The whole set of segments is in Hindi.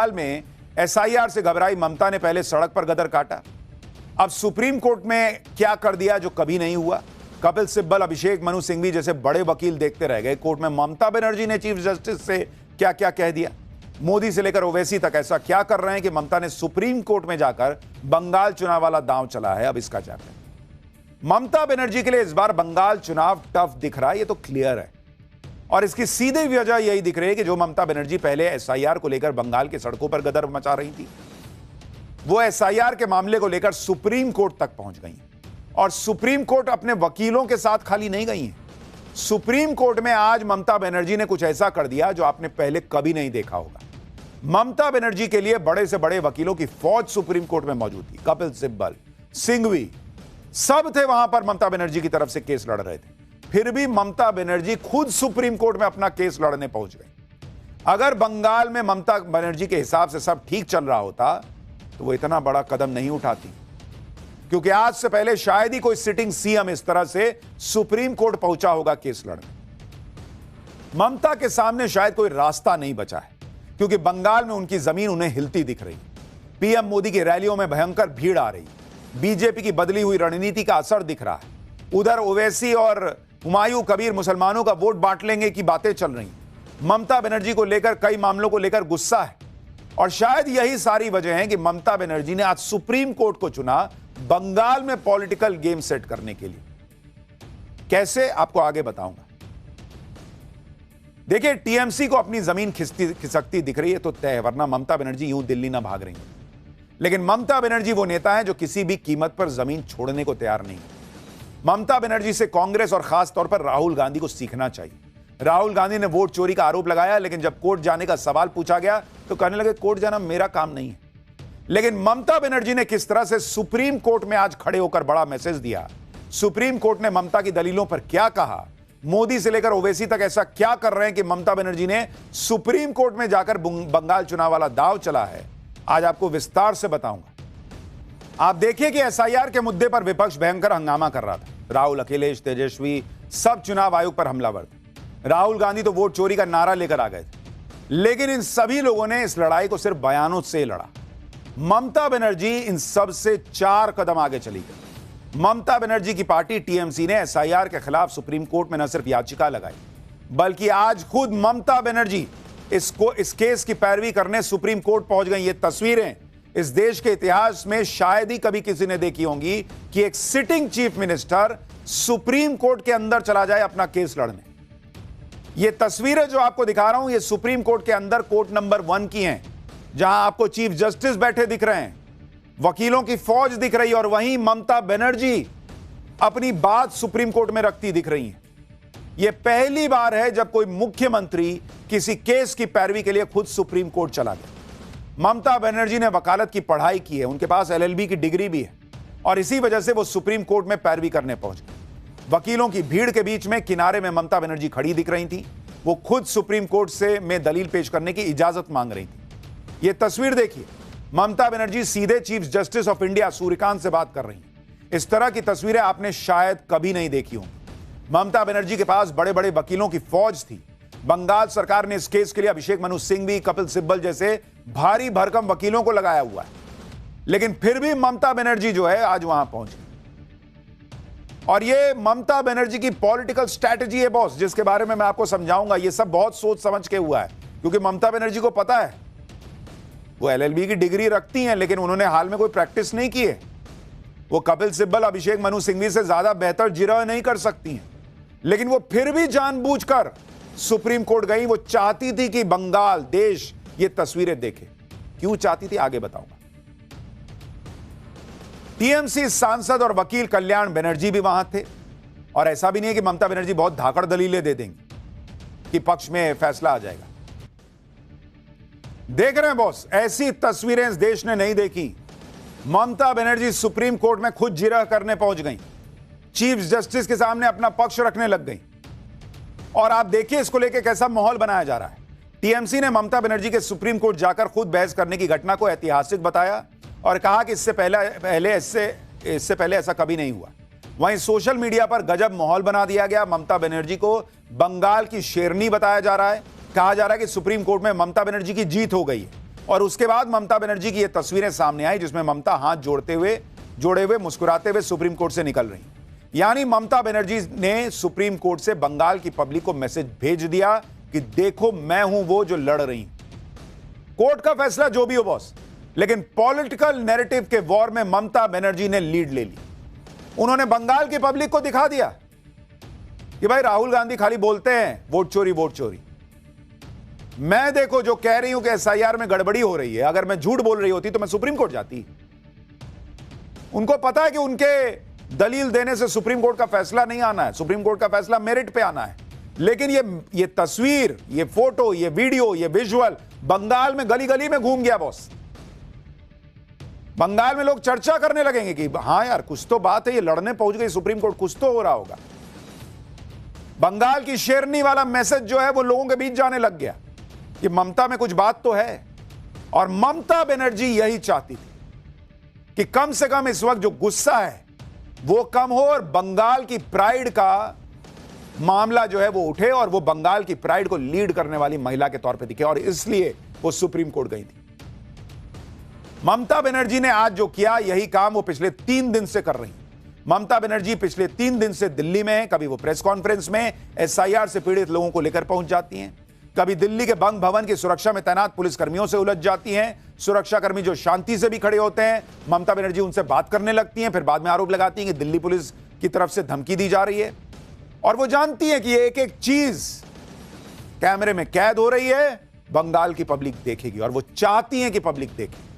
बंगाल में एसआईआर से घबराई ममता ने पहले सड़क पर गदर काटा, अब सुप्रीम कोर्ट में क्या कर दिया जो कभी नहीं हुआ। कपिल सिब्बल, अभिषेक मनु सिंघवी जैसे बड़े वकील देखते रह गए। कोर्ट में ममता बनर्जी ने चीफ जस्टिस से क्या क्या कह दिया। मोदी से लेकर ओवैसी तक ऐसा क्या कर रहे हैं कि ममता ने सुप्रीम कोर्ट में जाकर बंगाल चुनाव वाला दांव चला है। अब इसका क्या करें। ममता बनर्जी के लिए इस बार बंगाल चुनाव टफ दिख रहा है, ये तो क्लियर है। और इसकी सीधी वजह यही दिख रही है कि जो ममता बनर्जी पहले एसआईआर को लेकर बंगाल की सड़कों पर गदर मचा रही थी, वो एसआईआर के मामले को लेकर सुप्रीम कोर्ट तक पहुंच गई। और सुप्रीम कोर्ट अपने वकीलों के साथ खाली नहीं गई है। सुप्रीम कोर्ट में आज ममता बनर्जी ने कुछ ऐसा कर दिया जो आपने पहले कभी नहीं देखा होगा। ममता बनर्जी के लिए बड़े से बड़े वकीलों की फौज सुप्रीम कोर्ट में मौजूद थी। कपिल सिब्बल, सिंघवी, सब थे वहां पर, ममता बनर्जी की तरफ से केस लड़ रहे थे। फिर भी ममता बनर्जी खुद सुप्रीम कोर्ट में अपना केस लड़ने पहुंच गई। अगर बंगाल में ममता बनर्जी के हिसाब से सब ठीक चल रहा होता तो वो इतना बड़ा कदम नहीं उठाती, क्योंकि आज से पहले शायद ही कोई सिटिंग सीएम इस तरह से सुप्रीम कोर्ट पहुंचा होगा केस लड़ने। ममता के सामने शायद कोई रास्ता नहीं बचा है, क्योंकि बंगाल में उनकी जमीन उन्हें हिलती दिख रही। पीएम मोदी की रैलियों में भयंकर भीड़ आ रही, बीजेपी की बदली हुई रणनीति का असर दिख रहा है। उधर ओवैसी और हुमायूं कबीर मुसलमानों का वोट बांट लेंगे की बातें चल रही। ममता बनर्जी को लेकर कई मामलों को लेकर गुस्सा है, और शायद यही सारी वजह है कि ममता बनर्जी ने आज सुप्रीम कोर्ट को चुना बंगाल में पॉलिटिकल गेम सेट करने के लिए। कैसे, आपको आगे बताऊंगा। देखिए, टीएमसी को अपनी जमीन खिसकती दिख रही है तो तय है, वरना ममता बनर्जी यूं दिल्ली ना भाग रही है। लेकिन ममता बनर्जी वो नेता है जो किसी भी कीमत पर जमीन छोड़ने को तैयार नहीं है। ममता बनर्जी से कांग्रेस और खास तौर पर राहुल गांधी को सीखना चाहिए। राहुल गांधी ने वोट चोरी का आरोप लगाया, लेकिन जब कोर्ट जाने का सवाल पूछा गया तो कहने लगे कोर्ट जाना मेरा काम नहीं है। लेकिन ममता बनर्जी ने किस तरह से सुप्रीम कोर्ट में आज खड़े होकर बड़ा मैसेज दिया। सुप्रीम कोर्ट ने ममता की दलीलों पर क्या कहा, मोदी से लेकर ओवैसी तक ऐसा क्या कर रहे हैं कि ममता बनर्जी ने सुप्रीम कोर्ट में जाकर बंगाल चुनाव वाला दांव चला है, आज आपको विस्तार से बताऊंगा। आप देखिए कि एसआईआर के मुद्दे पर विपक्ष भयंकर हंगामा कर रहा था। राहुल, अखिलेश, तेजस्वी सब चुनाव आयोग पर हमलावर थे। राहुल गांधी तो वोट चोरी का नारा लेकर आ गए थे, लेकिन इन सभी लोगों ने इस लड़ाई को सिर्फ बयानों से लड़ा। ममता बनर्जी इन सब से 4 कदम आगे चली गई। ममता बनर्जी की पार्टी टीएमसी ने एसआईआर के खिलाफ सुप्रीम कोर्ट में न सिर्फ याचिका लगाई, बल्कि आज खुद ममता बनर्जी इस केस की पैरवी करने सुप्रीम कोर्ट पहुंच गई। ये तस्वीरें इस देश के इतिहास में शायद ही कभी किसी ने देखी होंगी कि एक sitting chief minister supreme court के अंदर चला जाए अपना केस लड़ने। ये तस्वीरें जो आपको दिखा रहा हूं, ये सुप्रीम कोर्ट के अंदर कोर्ट नंबर 1 की हैं, जहां आपको चीफ जस्टिस बैठे दिख रहे हैं, वकीलों की फौज दिख रही है, और वहीं ममता बनर्जी अपनी बात सुप्रीम कोर्ट में रखती दिख रही है। यह पहली बार है जब कोई मुख्यमंत्री किसी केस की पैरवी के लिए खुद सुप्रीम कोर्ट चला गया। ममता बनर्जी ने वकालत की पढ़ाई की है, उनके पास एलएलबी की डिग्री भी है, और इसी वजह से वो सुप्रीम कोर्ट में पैरवी करने पहुंच गए। वकीलों की भीड़ के बीच में किनारे में ममता बनर्जी खड़ी दिख रही थी। वो खुद सुप्रीम कोर्ट से में दलील पेश करने की इजाजत मांग रही थी। ये तस्वीर देखिए, ममता बनर्जी सीधे chief justice of India Suryakant से बात कर रही हैं। इस तरह की तस्वीरें आपने शायद कभी नहीं देखी होंगी। ममता बनर्जी के पास बड़े बड़े वकीलों की फौज थी। बंगाल सरकार ने इस केस के लिए अभिषेक मनु सिंघवी, कपिल सिब्बल जैसे भारी भरकम वकीलों को लगाया हुआ है, लेकिन फिर भी ममता बनर्जी जो है आज वहां पहुंची। और ये ममता बनर्जी की पॉलिटिकल स्ट्रैटेजी है बॉस, जिसके बारे में मैं आपको समझाऊंगा। ये सब बहुत सोच समझ के हुआ है, क्योंकि ममता बनर्जी को पता है वो एलएलबी की डिग्री रखती हैं, लेकिन उन्होंने हाल में कोई प्रैक्टिस नहीं की है। वो कपिल सिब्बल, अभिषेक मनु सिंघवी से ज्यादा बेहतर जिरह नहीं कर सकती हैं, लेकिन वो फिर भी जानबूझकर सुप्रीम कोर्ट गई। वो चाहती थी कि बंगाल देश ये तस्वीरें देखे। क्यों चाहती थी, आगे बताऊंगा। टीएमसी सांसद और वकील कल्याण बनर्जी भी वहां थे, और ऐसा भी नहीं है कि ममता बनर्जी बहुत धाकड़ दलीलें दे देंगी कि पक्ष में फैसला आ जाएगा। देख रहे हैं बॉस, ऐसी तस्वीरें इस देश ने नहीं देखी। ममता बनर्जी सुप्रीम कोर्ट में खुद जिरह करने पहुंच गई, चीफ जस्टिस के सामने अपना पक्ष रखने लग गई। और आप देखिए इसको लेकर कैसा माहौल बनाया जा रहा है। टीएमसी ने ममता बनर्जी के सुप्रीम कोर्ट जाकर खुद बहस करने की घटना को ऐतिहासिक बताया और कहा कि इससे पहले ऐसा कभी नहीं हुआ। वहीं सोशल मीडिया पर गजब माहौल बना दिया गया। ममता बनर्जी को बंगाल की शेरनी बताया जा रहा है। कहा जा रहा है कि सुप्रीम कोर्ट में ममता बनर्जी की जीत हो गई है। और उसके बाद ममता बनर्जी की ये तस्वीरें सामने आई जिसमें ममता हाथ जोड़े हुए मुस्कुराते हुए सुप्रीम कोर्ट से निकल रही। यानी ममता बनर्जी ने सुप्रीम कोर्ट से बंगाल की पब्लिक को मैसेज भेज दिया कि देखो मैं हूं वो जो लड़ रही। कोर्ट का फैसला जो भी हो बॉस, लेकिन पॉलिटिकल नैरेटिव के वॉर में ममता बनर्जी ने लीड ले ली। उन्होंने बंगाल की पब्लिक को दिखा दिया कि भाई राहुल गांधी खाली बोलते हैं वोट चोरी। मैं देखो जो कह रही हूं कि एसआईआर में गड़बड़ी हो रही है, अगर मैं झूठ बोल रही होती तो मैं सुप्रीम कोर्ट जाती। उनको पता है कि उनके दलील देने से सुप्रीम कोर्ट का फैसला नहीं आना है, सुप्रीम कोर्ट का फैसला मेरिट पे आना है। लेकिन ये तस्वीर, ये फोटो, ये वीडियो, ये विजुअल बंगाल में गली गली में घूम गया बॉस। बंगाल में लोग चर्चा करने लगेंगे कि हां यार कुछ तो बात है, ये लड़ने पहुंच गई सुप्रीम कोर्ट, कुछ तो हो रहा होगा। बंगाल की शेरनी वाला मैसेज जो है वो लोगों के बीच जाने लग गया कि ममता में कुछ बात तो है। और ममता बनर्जी यही चाहती थी कि कम से कम इस वक्त जो गुस्सा है वो कम हो और बंगाल की प्राइड का मामला जो है वो उठे और वो बंगाल की प्राइड को लीड करने वाली महिला के तौर पे दिखे, और इसलिए वो सुप्रीम कोर्ट गई थी। ममता बनर्जी ने आज जो किया यही काम वो पिछले 3 दिन से कर रही। ममता बनर्जी पिछले 3 दिन से दिल्ली में है। कभी वो प्रेस कॉन्फ्रेंस में एसआईआर से पीड़ित लोगों को लेकर पहुंच जाती हैं, कभी दिल्ली के बंग भवन की सुरक्षा में तैनात पुलिसकर्मियों से उलझ जाती हैं। सुरक्षाकर्मी जो शांति से भी खड़े होते हैं, ममता बनर्जी उनसे बात करने लगती हैं, फिर बाद में आरोप लगाती हैं कि दिल्ली पुलिस की तरफ से धमकी दी जा रही है। और वो जानती है कि एक एक चीज कैमरे में कैद हो रही है, बंगाल की पब्लिक देखेगी और वो चाहती है कि पब्लिक देखे।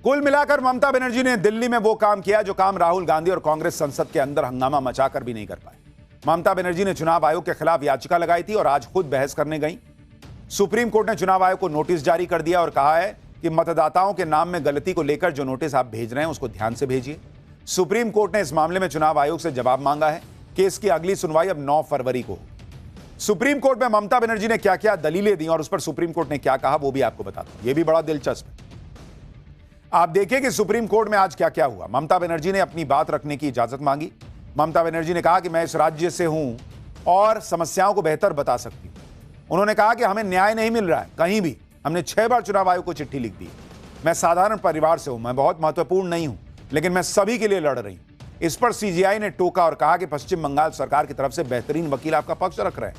कुल मिलाकर ममता बनर्जी ने दिल्ली में वो काम किया जो काम राहुल गांधी और कांग्रेस संसद के अंदर हंगामा मचाकर भी नहीं कर पाए। ममता बनर्जी ने चुनाव आयोग के खिलाफ याचिका लगाई थी और आज खुद बहस करने गई। सुप्रीम कोर्ट ने चुनाव आयोग को नोटिस जारी कर दिया और कहा है कि मतदाताओं के नाम में गलती को लेकर जो नोटिस आप भेज रहे हैं उसको ध्यान से भेजिए। सुप्रीम कोर्ट ने इस मामले में चुनाव आयोग से जवाब मांगा है। केस की अगली सुनवाई अब 9 फरवरी को। सुप्रीम कोर्ट में ममता बनर्जी ने क्या क्या दलीलें दी और उस पर सुप्रीम कोर्ट ने क्या कहा वो भी आपको बताता हूं। यह भी बड़ा दिलचस्प है। आप देखिए कि सुप्रीम कोर्ट में आज क्या क्या हुआ। ममता बनर्जी ने अपनी बात रखने की इजाजत मांगी। ममता बनर्जी ने कहा कि मैं इस राज्य से हूं और समस्याओं को बेहतर बता सकती हूं। उन्होंने कहा कि हमें न्याय नहीं मिल रहा है कहीं भी। हमने 6 बार चुनाव आयोग को चिट्ठी लिख दी। मैं साधारण परिवार से हूं, मैं बहुत महत्वपूर्ण नहीं हूं, लेकिन मैं सभी के लिए लड़ रही हूं। इस पर सीजीआई ने टोका और कहा कि पश्चिम बंगाल सरकार की तरफ से बेहतरीन वकील आपका पक्ष रख रहे हैं,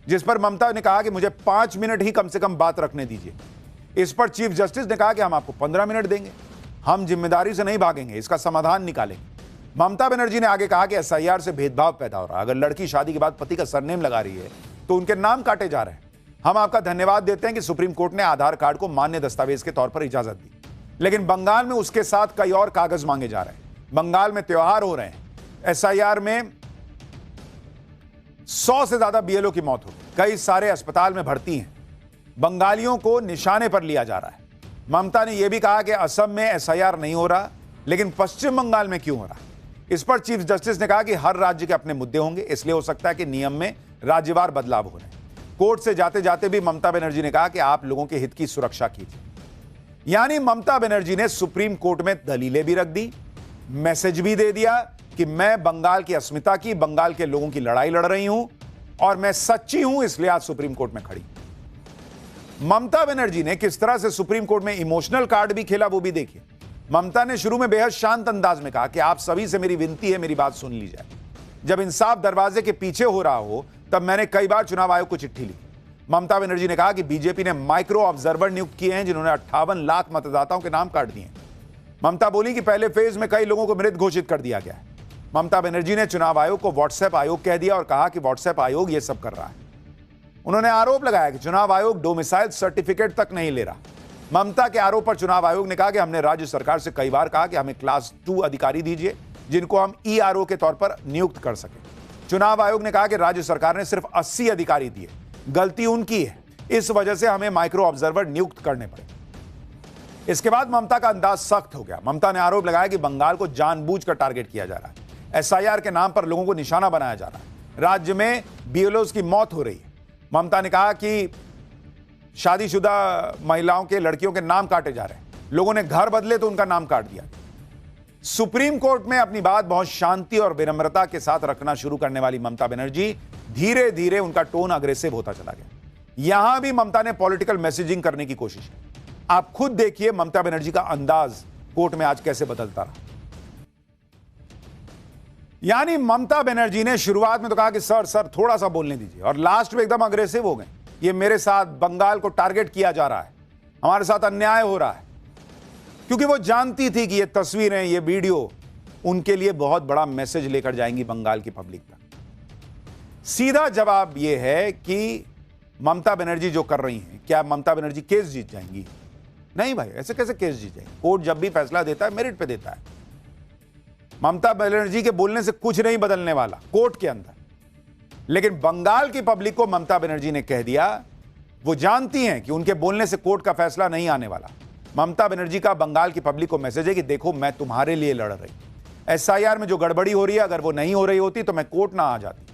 जिस पर ममता ने कहा कि मुझे 5 मिनट ही कम से कम बात रखने दीजिए। इस पर चीफ जस्टिस ने कहा कि हम आपको 15 मिनट देंगे, हम जिम्मेदारी से नहीं भागेंगे, इसका समाधान निकालेंगे। ममता बनर्जी ने आगे कहा कि एसआईआर से भेदभाव पैदा हो रहा है। अगर लड़की शादी के बाद पति का सरनेम लगा रही है तो उनके नाम काटे जा रहे हैं। हम आपका धन्यवाद देते हैं कि सुप्रीम कोर्ट ने आधार कार्ड को मान्य दस्तावेज के तौर पर इजाजत दी, लेकिन बंगाल में उसके साथ कई और कागज मांगे जा रहे हैं। बंगाल में त्योहार हो रहे हैं। एसआईआर में 100 से ज्यादा बीएलओ की मौत हो गई, कई सारे अस्पताल में भर्ती हैं। बंगालियों को निशाने पर लिया जा रहा है। ममता ने यह भी कहा कि असम में एसआईआर नहीं हो रहा, लेकिन पश्चिम बंगाल में क्यों हो रहा है। इस पर चीफ जस्टिस ने कहा कि हर राज्य के अपने मुद्दे होंगे, इसलिए हो सकता है कि नियम में राज्यवार बदलाव हो रहे हैं। कोर्ट से जाते जाते भी ममता बनर्जी ने कहा कि आप लोगों के हित की सुरक्षा कीजिए। यानी ममता बनर्जी ने सुप्रीम कोर्ट में दलीलें भी रख दी, मैसेज भी दे दिया कि मैं बंगाल की अस्मिता की, बंगाल के लोगों की लड़ाई लड़ रही हूं और मैं सच्ची हूं, इसलिए आज सुप्रीम कोर्ट में खड़ी। ममता बनर्जी ने किस तरह से सुप्रीम कोर्ट में इमोशनल कार्ड भी खेला वो भी देखिए। ममता ने शुरू में बेहद शांत अंदाज में कहा कि आप सभी से मेरी विनती है, मेरी बात सुन ली जाए। जब इंसाफ दरवाजे के पीछे हो रहा हो तब मैंने कई बार चुनाव आयोग को चिट्ठी लिखी। ममता बनर्जी ने कहा कि बीजेपी ने माइक्रो ऑब्जर्वर नियुक्त किए हैं जिन्होंने 58 लाख मतदाताओं के नाम काट दिए। ममता बोली कि पहले फेज में कई लोगों को मृत घोषित कर दिया गया है। ममता बनर्जी ने चुनाव आयोग को व्हाट्सएप आयोग कह दिया और कहा कि व्हाट्सएप आयोग ये सब कर रहा है। उन्होंने आरोप लगाया कि चुनाव आयोग डोमिसाइल सर्टिफिकेट तक नहीं ले रहा। ममता के आरोप पर चुनाव आयोग ने कहा कि हमने राज्य सरकार से कई बार कहा कि हमें क्लास 2 अधिकारी दीजिए जिनको हम ईआरओ के तौर पर नियुक्त कर सकें। चुनाव आयोग ने कहा कि राज्य सरकार ने सिर्फ 80 अधिकारी दिए, गलती उनकी है, इस वजह से हमें माइक्रो ऑब्जर्वर नियुक्त करने पड़े। इसके बाद ममता का अंदाज सख्त हो गया। ममता ने आरोप लगाया कि बंगाल को जानबूझकर टारगेट किया जा रहा है, एसआईआर के नाम पर लोगों को निशाना बनाया जा रहा है, राज्य में बीएलओज की मौत हो रही है। ममता ने कहा कि शादीशुदा महिलाओं के, लड़कियों के नाम काटे जा रहे हैं, लोगों ने घर बदले तो उनका नाम काट दिया। सुप्रीम कोर्ट में अपनी बात बहुत शांति और विनम्रता के साथ रखना शुरू करने वाली ममता बनर्जी धीरे धीरे उनका टोन अग्रेसिव होता चला गया। यहां भी ममता ने पॉलिटिकल मैसेजिंग करने की कोशिश की। आप खुद देखिए ममता बनर्जी का अंदाज कोर्ट में आज कैसे बदलता रहा। यानी ममता बनर्जी ने शुरुआत में तो कहा कि सर थोड़ा सा बोलने दीजिए, और लास्ट में एकदम अग्रेसिव हो गए। ये मेरे साथ बंगाल को टारगेट किया जा रहा है, हमारे साथ अन्याय हो रहा है, क्योंकि वो जानती थी कि ये तस्वीरें, ये वीडियो उनके लिए बहुत बड़ा मैसेज लेकर जाएंगी बंगाल की पब्लिक तक। सीधा जवाब यह है कि ममता बनर्जी जो कर रही हैं, क्या ममता बनर्जी केस जीत जाएंगी? नहीं भाई, ऐसे कैसे केस जीत जाएंगी? कोर्ट जब भी फैसला देता है मेरिट पे देता है। ममता बनर्जी के बोलने से कुछ नहीं बदलने वाला कोर्ट के अंदर। लेकिन बंगाल की पब्लिक को ममता बनर्जी ने कह दिया, वो जानती हैं कि उनके बोलने से कोर्ट का फैसला नहीं आने वाला। ममता बनर्जी का बंगाल की पब्लिक को मैसेज है कि देखो मैं तुम्हारे लिए लड़ रही, एसआईआर में जो गड़बड़ी हो रही है अगर वो नहीं हो रही होती तो मैं कोर्ट ना आ जाती।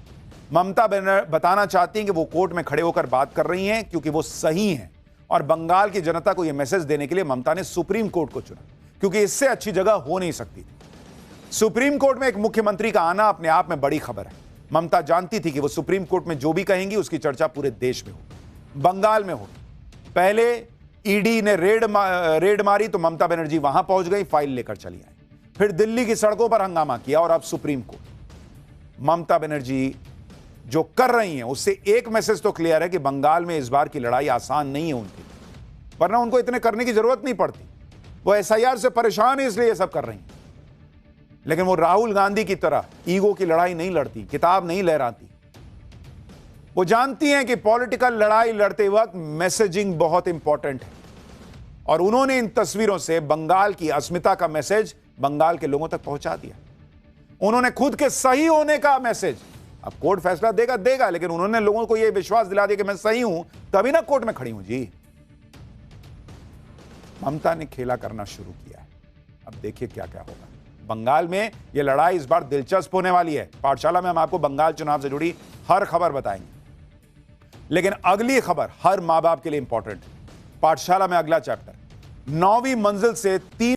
ममता बताना चाहती हैं कि वो कोर्ट में खड़े होकर बात कर रही हैं क्योंकि वो सही हैं, और बंगाल की जनता को यह मैसेज देने के लिए ममता ने सुप्रीम कोर्ट को चुना, क्योंकि इससे अच्छी जगह हो नहीं सकती। सुप्रीम कोर्ट में एक मुख्यमंत्री का आना अपने आप में बड़ी खबर है। ममता जानती थी कि वो सुप्रीम कोर्ट में जो भी कहेंगी उसकी चर्चा पूरे देश में होगी, बंगाल में होगी। पहले ईडी ने रेड मारी तो ममता बनर्जी वहां पहुंच गई, फाइल लेकर चली आई। फिर दिल्ली की सड़कों पर हंगामा किया, और अब सुप्रीम कोर्ट। ममता बनर्जी जो कर रही हैं उससे एक मैसेज तो क्लियर है कि बंगाल में इस बार की लड़ाई आसान नहीं है उनकी, वरना उनको इतने करने की जरूरत नहीं पड़ती। वो एसआईआर से परेशान है इसलिए ये सब कर रही हैं। लेकिन वो राहुल गांधी की तरह ईगो की लड़ाई नहीं लड़ती, किताब नहीं लहराती। वो जानती हैं कि पॉलिटिकल लड़ाई लड़ते वक्त मैसेजिंग बहुत इंपॉर्टेंट है, और उन्होंने इन तस्वीरों से बंगाल की अस्मिता का मैसेज बंगाल के लोगों तक पहुंचा दिया। उन्होंने खुद के सही होने का मैसेज, अब कोर्ट फैसला देगा, लेकिन उन्होंने लोगों को यह विश्वास दिला दिया कि मैं सही हूं, तभी ना कोर्ट में खड़ी हूं जी। ममता ने खेला करना शुरू किया है, अब देखिए क्या क्या होगा बंगाल में। यह लड़ाई इस बार दिलचस्प होने वाली है। पाठशाला में हम आपको बंगाल चुनाव से जुड़ी हर खबर बताएंगे, लेकिन अगली खबर हर मां बाप के लिए इंपॉर्टेंट है। पाठशाला में अगला चैप्टर, 9वीं मंजिल से 3